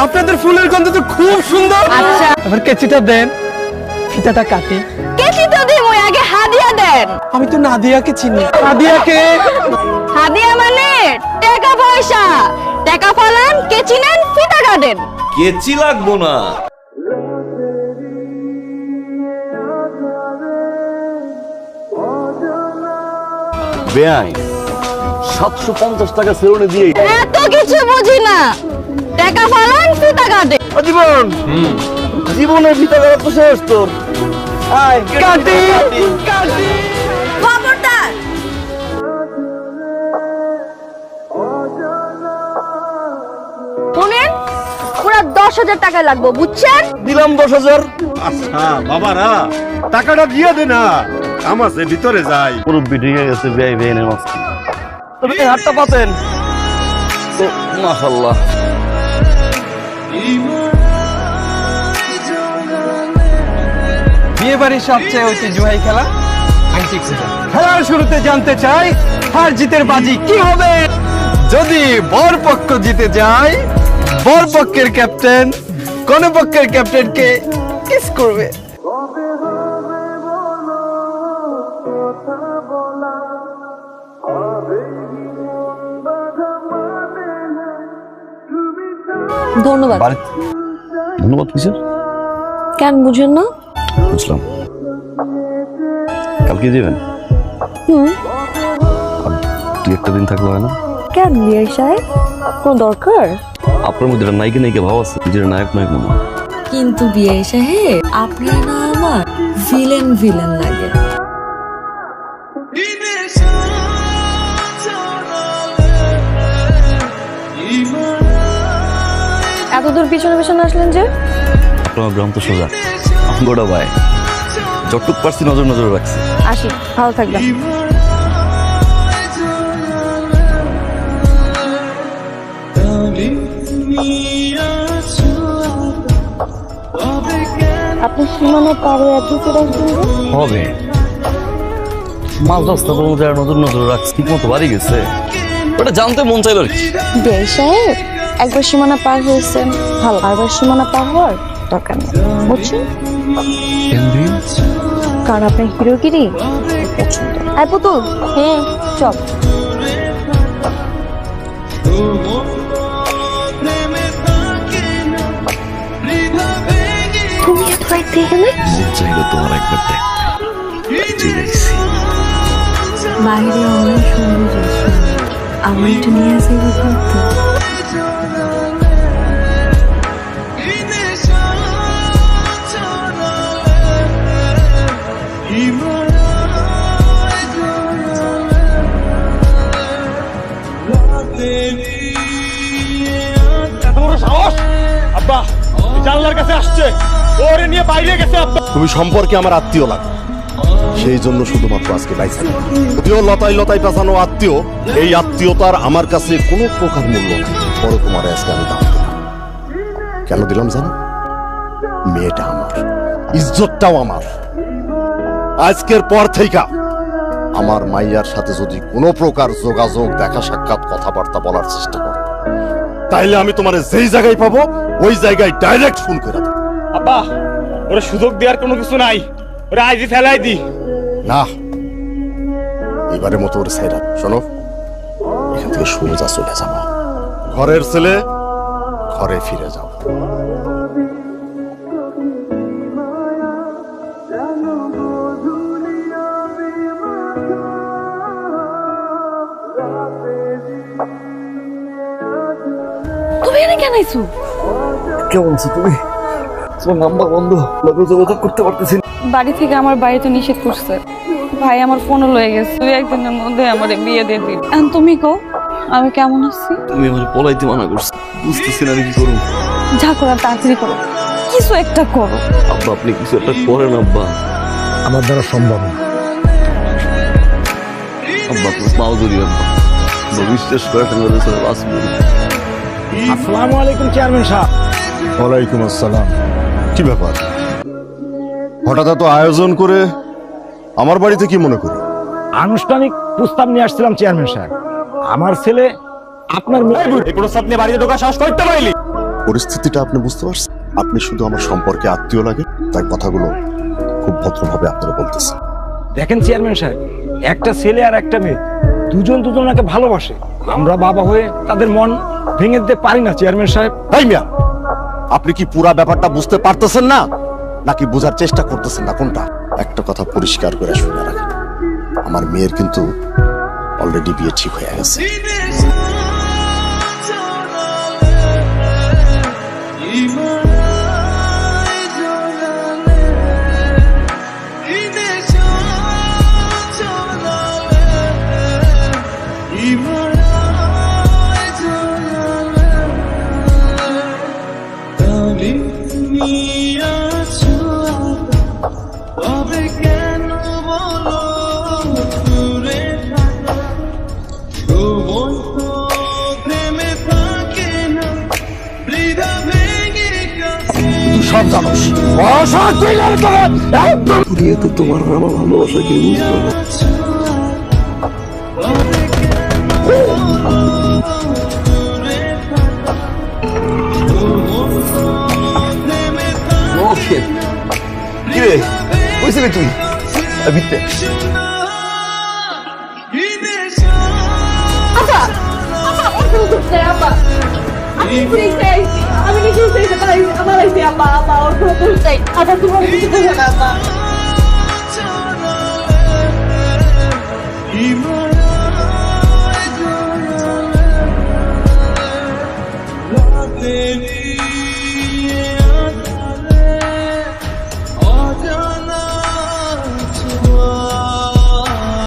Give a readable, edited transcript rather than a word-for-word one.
আপনাদের ফুলের গন্ধ তো খুব সুন্দর। আচ্ছা এবার কেচিটা দেন, ফিতাটা কাটি। কেচি তো দিমু, আগে হাদিয়া দেন। আমি তো নাদিয়াকে চিনি। নাদিয়াকে? হাদিয়া মানে টাকা পয়সা। টাকা ফালান, কেচি নেন, ফিতা কাটেন। কেচি লাগবো না। বেআইন 750 টাকা সেলুনে দিয়ে এত কিছু বুঝি না। টাকা ফালান, ফিতা কাটেন। জীবন জীবনের ভিতরে এত শেষ তোর। আয় কাটি কাটি। খবরদার। শুনেন, পুরা 10,000 টাকা লাগবে, বুঝছেন? দিলাম 10,000। আচ্ছা বাবারা, টাকাটা দিয়ে দে না, আমাছে ভিতরে যাই। মুরব্বি ঢেকে গেছে বেআইনের মাঝখানে। তবে এই হাতটা পাতেন তো মাশাআল্লাহ। বিয়ে বাড়ির সবচেয়ে ঐতিহ্যবাহী খেলা আংটি খোঁজা। খেলার শুরুতে জানতে চাই হার জিতের বাজি কি হবে। যদি বর পক্ষ জিতে যায়, বর পক্ষের ক্যাপ্টেন কোন পক্ষের ক্যাপ্টেনকে কিস করবে। ধন্যবাদ। ধন্যবাদ কিসের? কেন বুঝেন না? বুঝলাম। কালকে যাবেন? দুই একটা দিন থাকলে হয় না? কেন বিয়ে সাহেব, কোন দরকার? আপনার মধ্যে একটা নায়িকা নায়িকা ভাব আছে, নিজের নায়ক নায়ক মনে হয়। কিন্তু বিয়ে সাহেব, আপনার না আমার ভিলেন ভিলেন লাগে। এত দূর পিছনে পিছনে আসলেন যে? আপনার গ্রাম তো সোজা গোটা ভাই, যতটুক পারছি নজর নজর রাখছি। আসি, ভালো থাকবেন। আপনি সীমানা পারে এত ফেরাস হবে মাছ রাস্তার মধ্যে আর নজর নজর রাখছি, ঠিক মতো বাড়ি গেছে, ওটা জানতে মন চাইল আর কি। বিয়ে সাহেব, একবার সীমানা পার হয়েছেন ভালো, আরবার সীমানা পার হওয়ার দরকার নেই, বুঝছেন? কারণ আপনার হিরোগিরি পছন্দ। আয় পুতুল, চল। তুমি এত রাত দেখে না? মন চাইল তোমার একবার দেখতে, গেছি। বাইরে অনেক সুন্দর দৃশ্য, আমার একটু নিয়ে আসে ঘুরতে। আব্বা জানলার কাছে আসছে, ওরে নিয়ে বাইরে গেছে। আব্বা তুমি সম্পর্কে আমার আত্মীয় লাগে, সেই জন্য শুধুমাত্র আজকে বাইসা। যদিও লতাই লতাই পেছানো আত্মীয়, এই আত্মীয়তার আমার কাছে কোনো প্রকার মূল্য নেই। বড় তোমার আজকে আমি দাম দিলাম। কেন দিলাম জানো? মেয়েটা আমার, ইজ্জতটাও আমার। আজকের পর থেকে আমার মাইয়ার সাথে যদি কোনো প্রকার যোগাযোগ, দেখা সাক্ষাৎ, কথাবার্তা বলার চেষ্টা করো, তাইলে আমি তোমার যেই জায়গায় পাবো ওই জায়গায় ডাইরেক্ট ফোন করে দেবো। আব্বা, ওরা সুযোগ দেওয়ার কোনো কিছু নাই, ওরা আইজি ফেলাই দি। না, এবারের মতো ওর সাইরা শোনো, এখান থেকে সোজা চলে যাবা। ঘরের ছেলে ঘরে ফিরে যাও। তুমি এখানে কেন আইছো? কেমন আছো তুমি? তোমার নাম্বার বন্ধ, লোকে যোগাযোগ করতে পারতেছি না। বাড়ি থেকে আমার বাড়িতে নিষেধ করছে, ভাই আমার ফোনও লয়ে গেছে। 2-1 দিনের মধ্যে আমার বিয়ে দিয়ে দিন। এখন তুমি কও আমি কেমন আছি? তুমি আমার পলাইতে মানা করছো, বুঝতেছি না আমি কি করবো। যা করার তাড়াতাড়ি করো, কিছু একটা করো। আব্বা আপনি কিছু একটা করেন আব্বা। আমার দ্বারা সম্ভব না। আব্বা আপনার পাও ধরি আব্বা, বিশ্বাস করে আসবো। আসসালামু আলাইকুম চেয়ারম্যান সাহেব। ওয়ালাইকুম আসসালাম। কি ব্যাপার, হঠাৎ এত আয়োজন করে আমার বাড়িতে কি মনে করি? আনুষ্ঠানিক প্রস্তাব নিয়ে আসছিলাম চেয়ারম্যান সাহেব। আমার ছেলে আপনার এই প্রস্তাব নিয়ে বাড়িতে ঢোকা সাহস করতে পারলি? পরিস্থিতিটা আপনি বুঝতে পারছেন? আপনি শুধু আমার সম্পর্কে আত্মীয় লাগে, তাই কথাগুলো খুব ভদ্রভাবে আপনারা বলতেছেন। দেখেন চেয়ারম্যান সাহেব, একটা ছেলে আর একটা মেয়ে দুজন দুজনকে ভালোবাসে, আমরা বাবা হয়ে তাদের মন ভেঙে দিতে পারি না চেয়ারম্যান সাহেব। এই মিয়া, আপনি কি পুরা ব্যাপারটা বুঝতে পারতেছেন না, নাকি বোঝার চেষ্টা করতেছেন না? কোনটা? একটা কথা পরিষ্কার করে শুনে রাখেন, আমার মেয়ের কিন্তু অলরেডি বিয়ে ঠিক হয়ে গেছে। তুই সব জানোস। অসৎ তুই একদম তো তোমার আমার ভালোবাসা কি বুঝতে কিরে কইছিলি তুই ভিতরে? আমি নিজেই আমার আমার আমার আমার